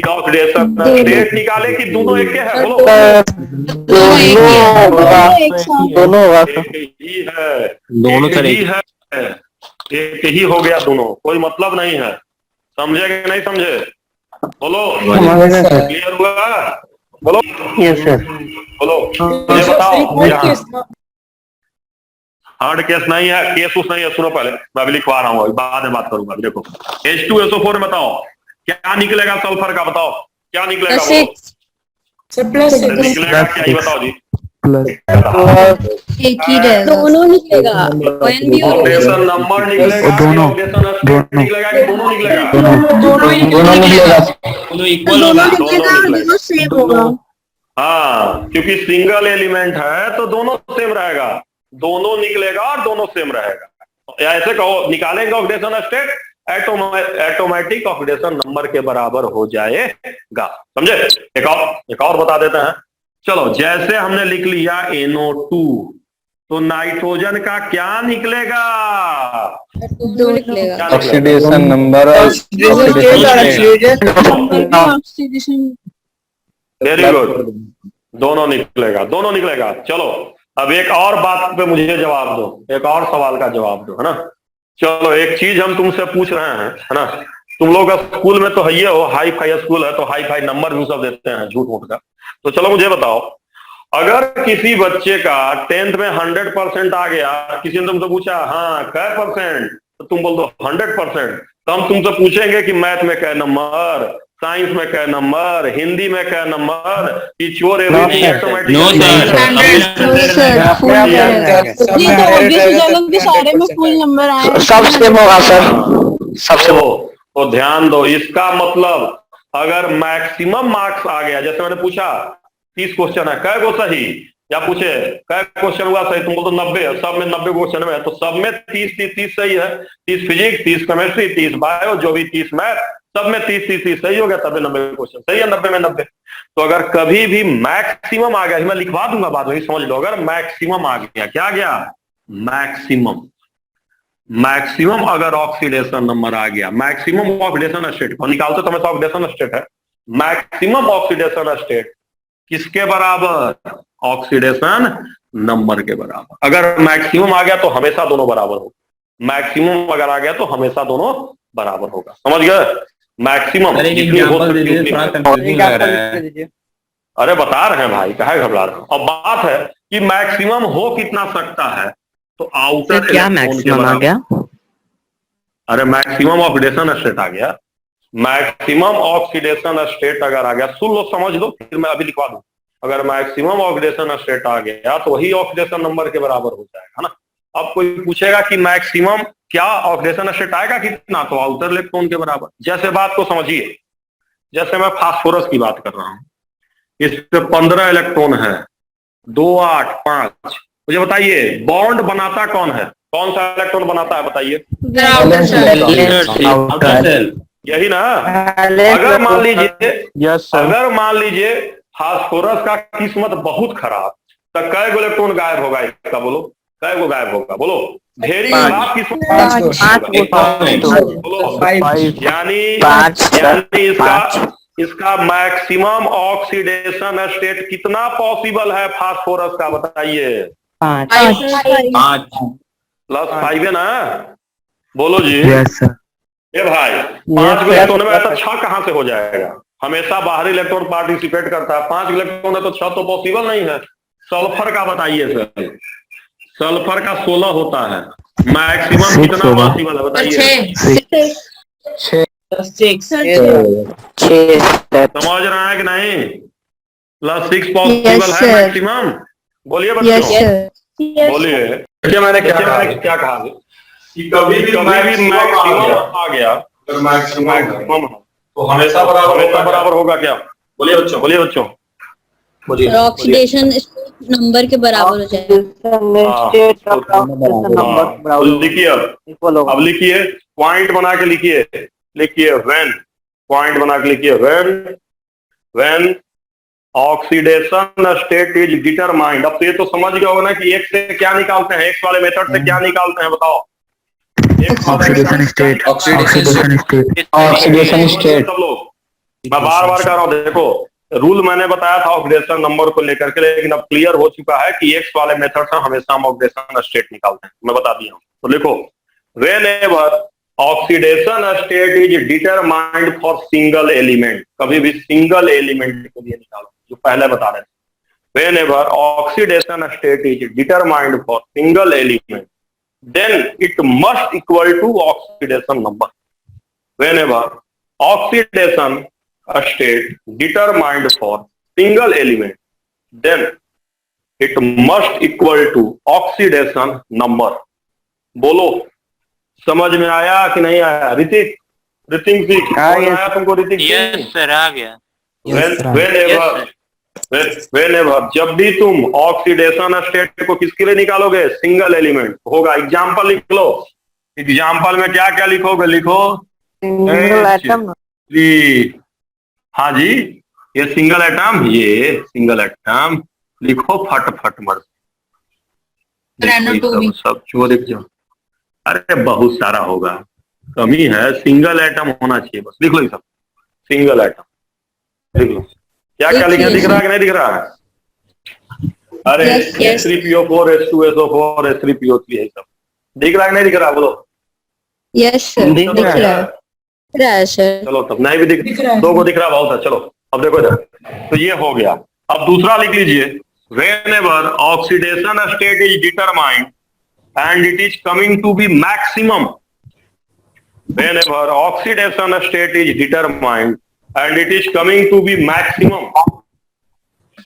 ऑक्सीडेशन स्टेट निकाले, कि दोनों एक है? बोलो। दोनों एक ही है। दोनों होगा एक ही है, दोनों एक ही है, एक ही हो गया दोनों, कोई मतलब नहीं है। समझे कि नहीं समझे? बोलो। क्लियर हुआ? बोलो। Yes sir. बोलो, मुझे बताओ। हार्ड केस नहीं है, केस उस नहीं है, सुनो पहले, मैं अभी लिखवा रहा हूँ, अभी बाद में बात करूंगा। देखो H2SO4 में बताओ क्या निकलेगा सल्फर का, बताओ क्या निकलेगा? निकलेगा क्या, ये बताओ जी। एक ही रहेगा। दोनों निकलेगा। ऑक्सीडेशन नंबर निकलेगा, दोनों निकलेगा कि दोनों निकलेगा? दोनों मिलेगा। दोनों सेम होगा। हाँ, क्योंकि सिंगल एलिमेंट है तो दोनों सेम रहेगा, दोनों निकलेगा और दोनों सेम रहेगा। या ऐसे कहो, निकालेंगे oxidation state, automatic oxidation number के बराबर हो जाएगा। समझे? एक और बता देते हैं। चलो, जैसे हमने लिख लिया NO2, तो नाइट्रोजन का क्या निकलेगा? दो निकलेगा। Oxidation number, oxidation. Very good, दोनों निकलेगा। चलो, अब एक और बात पे मुझे जवाब दो, एक और सवाल का जवाब दो, है ना? चलो, एक चीज हम तुमसे पूछ रहे हैं, है ना? तुम लोग का स्कूल में तो है ये हो, हाई फाई स्कूल है, तो हाई फाई नंबर भी सब देते हैं झूठ मूठ का। तो चलो मुझे बताओ, अगर किसी बच्चे का 10th में 100% आ गया, किसी ने तुमसे पूछा हाँ कै %, तो तुम बोल दो 100%, तो हम तुमसे पूछेंगे कि मैथ में कै नंबर, साइंस में कै नंबर, हिंदी में कै नंबर, चोर सारे में फुल नंबर आए। सबसे होगा सर, सबसे। तो ध्यान दो, इसका मतलब अगर मैक्सिमम मार्क्स आ गया, जैसे मैंने पूछा 30 क्वेश्चन है, कै गो सही, या पूछे कै क्वेश्चन हुआ सही, तुम बोल तो 90 है, सब में 90 क्वेश्चन में है, तो सब में 30 सही है। 30 फिजिक्स, 30 केमिस्ट्री, 30 बायो, जो भी 30 मैथ, सब में 30 सही हो गया, तब 90 क्वेश्चन सही है, 90 में 90। तो अगर कभी भी मैक्सिमम आ गया, मैं लिखवा दूंगा बाद में, समझ लो, अगर मैक्सिमम आ गया, क्या आ गया? मैक्सिमम अगर ऑक्सीडेशन नंबर आ गया, मैक्सिमम ऑक्सीडेशन स्टेट को निकालते तो हमेशा ऑक्सीडेशन स्टेट है, मैक्सिमम ऑक्सीडेशन स्टेट किसके बराबर? ऑक्सीडेशन नंबर के बराबर। अगर मैक्सिमम आ गया तो हमेशा दोनों बराबर होगा, मैक्सिमम अगर आ गया तो हमेशा दोनों बराबर होगा, समझ गए? मैक्सिमम जितनी हो सकती। अरे बता रहे हैं भाई, काहे घबरा रहे हो? अब बात है कि मैक्सिमम हो कितना सकता है, तो आउटर क्या मैक्सिमम आ गया? अरे मैक्सिमम ऑक्सीडेशन स्टेट आ गया, मैक्सिमम ऑक्सीडेशन स्टेट अगर आ गया, सुन लो समझ लो, फिर मैं अभी लिखवा दूं। अगर मैक्सिमम ऑक्सीडेशन स्टेट आ गया तो वही ऑक्सीडेशन नंबर के बराबर हो जाएगा, है ना? अब कोई पूछेगा कि मैक्सिमम क्या ऑक्सीडेशन स्टेट आएगा कितना, तो आउटर इलेक्ट्रॉन के बराबर। जैसे बात को समझिए, जैसे मैं फास्फोरस की बात कर रहा हूं, इस पे 15 इलेक्ट्रॉन है, 2 8 5। मुझे बताइए बॉन्ड बनाता कौन है, कौन सा इलेक्ट्रॉन बनाता है बताइए? यही ना। अगर मान लीजिए, अगर मान लीजिए फास्फोरस का किस्मत बहुत खराब, तो कै गो इलेक्ट्रॉन गायब होगा इसका, बोलो कै गो गायब होगा, बोलो। ढेरी खराब किस्मत, यानी इसका मैक्सिमम ऑक्सीडेशन स्टेट कितना पॉसिबल है फास्फोरस का, बताइए? 5 +5 है ना, बोलो जी। Yes sir. ये भाई 5 इलेक्ट्रॉन में तो 6 कहां से हो जाएगा? हमेशा बाहरी इलेक्ट्रॉन पार्टिसिपेट करता है, 5 इलेक्ट्रॉन है तो 6 तो पॉसिबल नहीं है। सल्फर का बताइए सर, सल्फर का 16 होता है, मैक्सिमम कितना पॉसिबल है बताइए? 6 समझ रहे हैं कि नहीं? +6 पॉसिबल है मैक्सिमम। बोलिए बच्चों, बोलिए। देखिए मैंने क्या कहा कि कभी भी मैक्सिमम आ गया, मैक्सिमम तो हमेशा बराबर होगा क्या? बोलिए बच्चों, बोलिए बच्चों, बोलिए। ऑक्सीडेशन नंबर के बराबर हो जाएगा। लिखिए, अब लिखिए, पॉइंट बना के लिखिए, व्हेन, पॉइंट बना के लिखिए, when oxidation state is determined. अब तो ये तो समझ गए होगा ना कि एक्स से क्या निकालते हैं, एक्स वाले मेथड से क्या निकालते हैं, बताओ? Oxidation state, oxidation state. सब लोग, मैं बार बार कह रहा हूँ, देखो रूल मैंने बताया था ऑक्सीडेशन नंबर को लेकर के, लेकिन अब क्लियर हो चुका है कि एक्स वाले मेथड से हमेशा हम ऑक्सीडेशन स्टेट निकालते हैं, मैं बता दिया हूँ। तो लिखो, whenever oxidation state is determined for single element, कभी भी सिंगल एलिमेंट के लिए निकालो, जो पहले बता रहे थे। Whenever oxidation state is determined for single element, then it must equal to oxidation number. Whenever oxidation state determined for single element, then it must equal to oxidation number. बोलो, समझ में आया कि नहीं आया? ऋतिक, ऋतिक जी, आया तुमको? ऋतिक, यस सर, आ गया। Whenever, जब भी तुम ऑक्सीडेशन स्टेट को किसके लिए निकालोगे? सिंगल एलिमेंट होगा। एग्जाम्पल लिख लो, एग्जाम्पल में क्या क्या लिखोगे? लिखो सिंगल एटम। हाँ जी, ये सिंगल एटम, ये सिंगल एटम लिखो, फट मर सब चोर जाओ। अरे बहुत सारा होगा, कमी है, सिंगल एटम होना चाहिए बस। लिख लो सब, सिंगल एटम लिख लो। क्या क्या लिखा, दिख रहा है कि नहीं दिख रहा है? अरे H3PO4, H2SO4, H3PO3, यही सब दिख रहा है कि नहीं दिख रहा? बोलो। यस सर, दिख रहा है सर। चलो तब नहीं भी दिख रहा है, 2 को दिख रहा बहुत है। चलो अब देखो इधर, तो ये हो गया। अब दूसरा लिख लीजिए, whenever oxidation state is determined and it is coming to be maximum, whenever oxidation state is determined and it is coming to be maximum,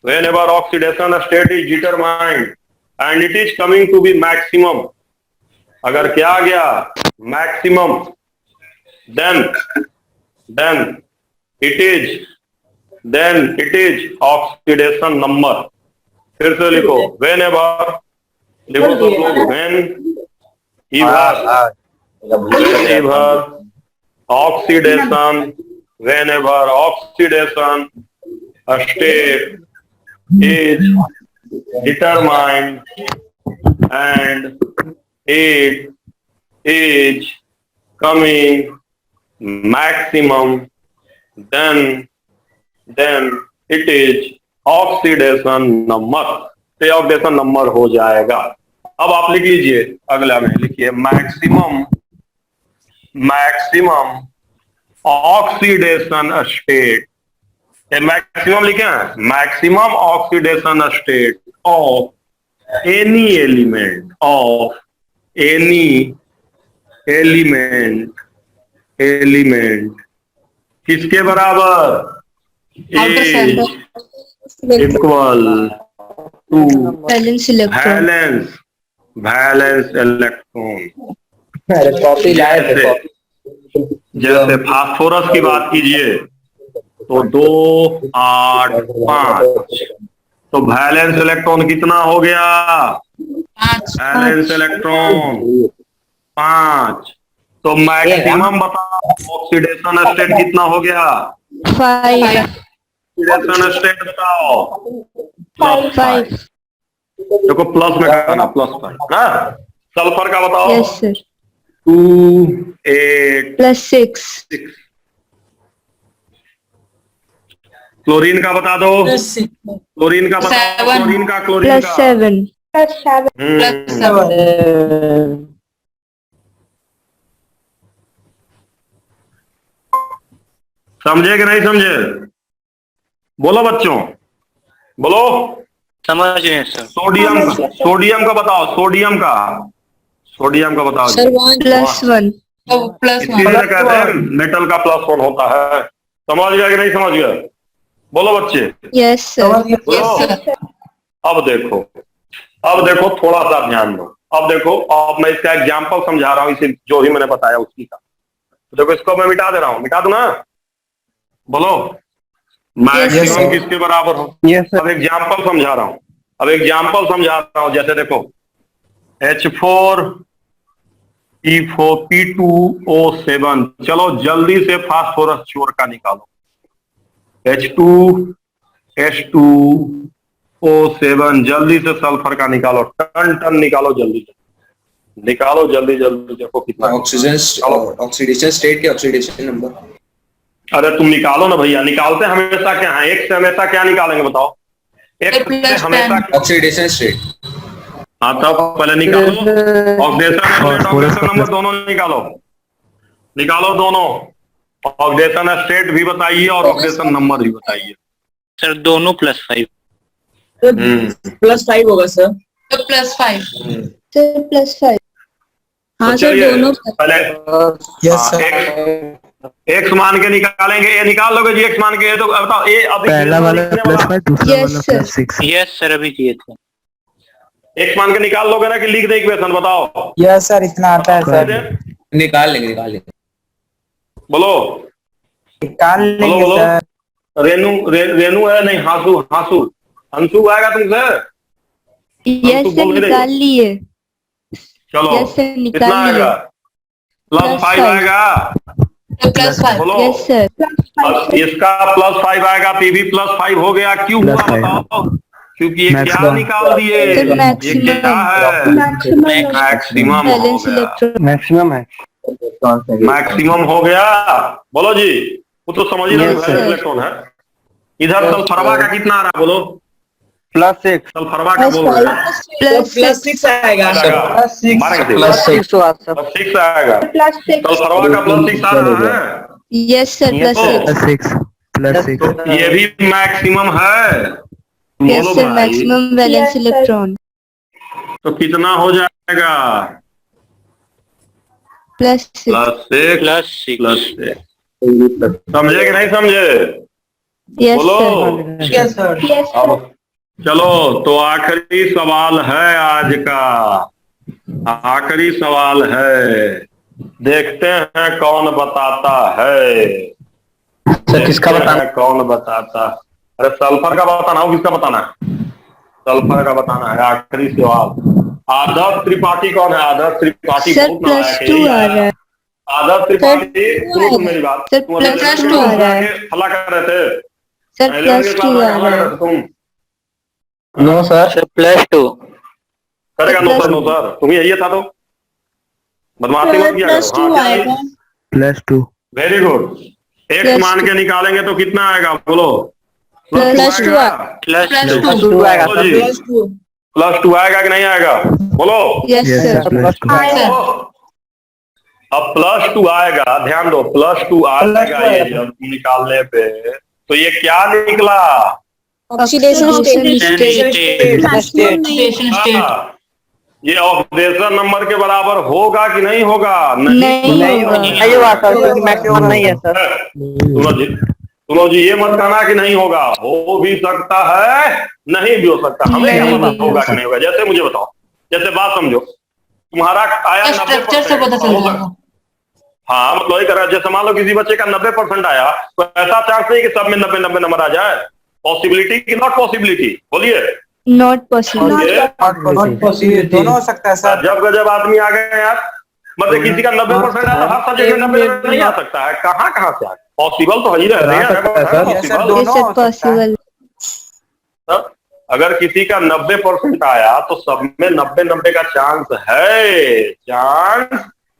whenever oxidation state is determined and it is coming to be maximum, अगर क्या आ गया maximum, then it is oxidation number। फिर से लिखो, whenever, लिखो सब लोग, whenever oxidation, whenever oxidation state is determined and it is coming maximum, then it is oxidation number। तो ऑक्सीडेशन नंबर हो जाएगा। अब आप लिख लीजिए, अगला में लिखिए, मैक्सिमम ऑक्सीडेशन स्टेट, मैक्सिमम लिखे हैं, maximum oxidation state of any element, किसके बराबर? Equal to valence valence electron. Copy लाए थे जैसे फास्फोरस की बात कीजिए तो 2, 8, 5, तो वैलेंस इलेक्ट्रॉन कितना हो गया? 5 वैलेंस इलेक्ट्रॉन 5। तो मैक्सिमम बताओ ऑक्सीडेशन स्टेट कितना हो गया? 5 ऑक्सीडेशन स्टेट बताओ। +5। देखो प्लस में करना, +5 ना। सल्फर का बताओ। Yes sir 2, 8, +6 6। क्लोरीन का बता दो। क्लोरीन का बताओ। 7 क्लोरीन का +7 समझे कि नहीं समझे? बोलो बच्चों, बोलो। समझ गए सर। सोडियम का बताओ। सोडियम का बताओ जी। +1 इसीलिए कहते हैं मेटल का +1 होता है। समझ गया कि नहीं समझ गया? बोलो बच्चे, यस सर बोलो। अब देखो थोड़ा सा ध्यान दो। अब देखो, अब मैं इसका एग्जाम्पल समझा रहा हूँ, इसे जो ही मैंने बताया उसी का। तो देखो इसको मैं मिटा दे रहा हूँ, मिटा दूं ना? बोलो मैक्सिमम किसके बराबर हो? अब एग्जाम्पल समझा रहा हूँ। जैसे देखो H4 P4 P2O7, चलो जल्दी से फास्फोरस चोर का निकालो। H2 H2O7, जल्दी से सल्फर का निकालो। टन निकालो, जल्दी निकालो, जल्दी देखो कितना ऑक्सीडेशन स्टेट के ऑक्सीडेशन नंबर। अरे तुम निकालो ना भैया। निकालते हमेशा क्या है? एक से हमेशा क्या निकालेंगे बताओ? एक से हमेशा ऑक्सीडेशन स्टेट। हाँ तब पहले निकालो ऑक्सीडेशन नंबर दोनों निकालो दोनों। ऑक्सीडेशन स्टेट भी बताइए और ऑक्सीडेशन नंबर भी बताइए। सर दोनों +5। +5 होगा सर। +5 सर +5 हाँ सर चलिए, दोनों पहले एक्स मान के निकालेंगे। ये निकाल लोगे जी एक्स मान के? तो बताओ ये अभी पहला वाला +5, दूसरा वाला +6। यस सर अभी किए थे। एक्स मान के निकाल लोगे ना कि लिख दे इक्वेशन? बताओ। यस सर इतना आता है सर। निकाल लेंगे। बोलो निकाल लेंगे बोलो। सर। रेनू है नहीं, अंशु आएगा तुमसे? यस सर निकाल लिए। चलो यस सर कितना निकाल लिए। आएगा? +5 आएगा। +5 बोलो। यस सर अब इसका +5 आएगा, तो ये भी +5 हो गया। क्यों हुआ बताओ? क्योंकि ये क्या निकाल दिए? सर ये क्या है? मैक्सिमम हो बैलेंस गया। इलेक्ट्रॉन मैक्सिमम है। मैक्सिमम हो गया। बोलो जी, वो तो समझ ही नहीं sir. इलेक्ट्रॉन है। इधर सल्फरवा का कितना आ रहा? बोलो। +6 सल्फरवा का बोल रहे हैं। +6 आएगा। +6 आएगा। सल्फरवा का +6 आ रहा है। यस सर +6 तो ये भी मैक्सिमम है। यस बोलो सर भाई, मैक्सिमम वैलेंस इलेक्ट्रॉन तो कितना हो जाएगा? +6 +6 समझे कि नहीं समझे? यस बोलो। सर अब चलो तो आखिरी सवाल है आज का। आखिरी सवाल है, देखते हैं कौन बताता है। किसका बताना? कौन बताता? अरे सल्फर का बताना हो, किसका बताना है? सल्फर का बताना है। आखिरी सवाल। आदर्श त्रिपाठी कौन है? आदर्श त्रिपाठी सर बहुत नालायक है। +2 आ रहा है। आदर्श त्रिपाठी, सुनो तुम मेरी बात। सर तुम +2 आ रहा है। हल्ला कर रहे थे। सर +2 आ रहा है। तुम नो सर +2। करेगा? नो सर तुम ही यही था। तो बदमाशी मत किया करो। +2 वेरी गुड। एक्स मान के निकालेंगे तो कितना आएगा? बोलो। +2 +2 आएगा कि नहीं आएगा? बोलो। यस सर अब +2 आएगा, ध्यान दो। +2 आएगा ये जब निकालने पे, तो ये क्या निकला? ऑक्सीडेशन ये ऑक्सीडेशन नंबर के बराबर होगा कि नहीं होगा? नहीं होगा। मैक्सिमम नहीं है सर। सुनो जी, ये मत कहना कि नहीं होगा। हो भी सकता है, नहीं भी हो सकता। हमें क्या पता होगा कि नहीं होगा? जैसे मुझे बताओ, जैसे बात समझो, तुम्हारा आया स्ट्रक्चर से पता चल जाएगा। हाँ मतलब वही करा, जैसे मान लो किसी बच्चे का 90% आया तो ऐसा चांस नहीं कि सब में 90 नंबर आ जाए। पॉसिबिलिटी की नॉट पॉसिबिलिटी, बोलिए। Not possible. नॉट पॉसिबल, दोनों हो सकता है सर। जब गजब आदमी आ गए यार, मतलब किसी का 90% आया, हर सब्जेक्ट में 90 नहीं आ सकता है, कहाँ से आ, पॉसिबल तो ही रह रहे हैं। पॉसिबल। अगर किसी का 90% आया तो सब में 90 का चांस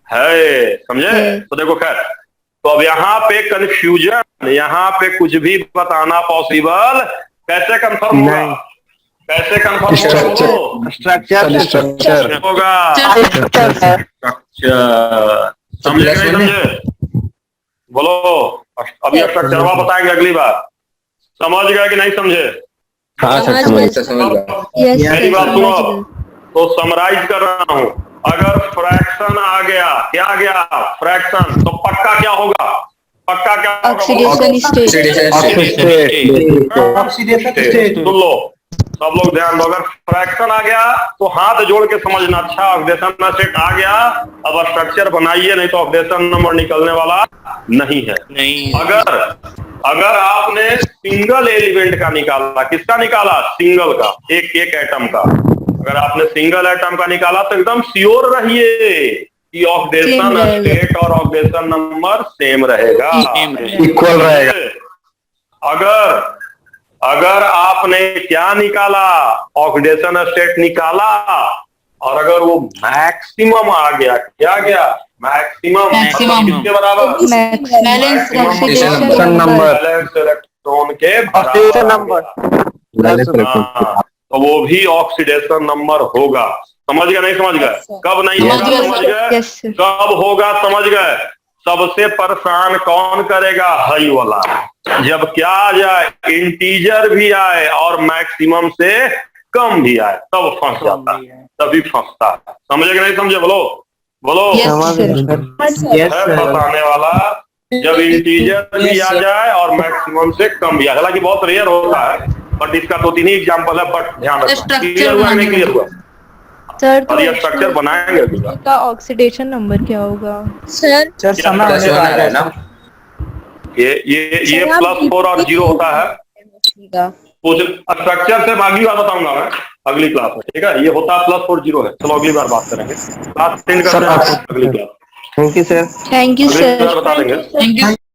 है, समझे? तो देखो खैर, तो अब यहाँ पे कंफ्यूजन, यहाँ पे कुछ भी बताना पॉसिबल कैसे कंफर्म होगा? कैसे कंफर्म होगा? स्ट्रक्चर होगा। स्ट्रक्चर समझे नहीं समझे? बोलो, अभी स्ट्रक्चर बताएंगे अगली बार। समझ गए कि नहीं समझे? हाँ सर, समझ गया। मेरी बात सुनो, तो समराइज कर रहा हूँ। अगर फ्रैक्शन आ गया, क्या आ गया? फ्रैक्शन, तो पक्का क्या होगा? पक्का क्या होगा? Oxidation state. सुन लो सब लोग, ध्यान दो। अगर फ्रैक्शन आ गया तो हाथ जोड़ के समझना। अच्छा, ऑक्सीडेशन स्टेट आ गया, अब स्ट्रक्चर बनाइए, नहीं तो ऑक्सीडेशन नंबर निकलने वाला नहीं है। नहीं। अगर आपने सिंगल एलिमेंट का निकाला, किसका निकाला? सिंगल का, एक एटम का। अगर आपने सिंगल एटम का निकाला तो एकदम श्योर रहिए कि ऑक्सीडेशन स्टेट और ऑक्सीडेशन नंबर सेम रहेगा, इक्वल रहेगा। अगर आपने क्या निकाला? ऑक्सीडेशन स्टेट निकाला, और अगर वो मैक्सिमम आ गया, क्या गया? मैक्सिमम किसके बराबर? बैलेंस इलेक्ट्रॉन के बराबर, तो वो भी ऑक्सीडेशन नंबर होगा। समझ गए नहीं समझ गए? कब नहीं होगा समझ गए? कब होगा समझ गए? सबसे परेशान कौन करेगा? हाई वाला। जब क्या आ जाए, इंटीजर भी आए और मैक्सिमम से कम भी आए, तब फंस जाता है, तभी फंसता है। समझे कि नहीं समझे? बोलो। फंसाने वाला जब इंटीजर भी आ जाए और मैक्सिमम से कम भी आए। हालांकि बहुत रेयर होता है, बट इसका 2-3 एग्जाम्पल है, बट ध्यान रखना। क्लियर हुआ नहीं क्लियर हुआ? सर, और ये स्ट्रक्चर बनाएंगे का ऑक्सीडेशन नंबर क्या होगा? सर समय होने वाला है ना, ये +4 और 0 होता है। कुछ स्ट्रक्चर से अगली बार बताऊंगा मैं, अगली क्लास में, ठीक है? ये होता है +4 0 है। चलो अगली बार बात करेंगे, क्लास 10 करते हैं अगली क्लास। Thank you sir. बता देंगे।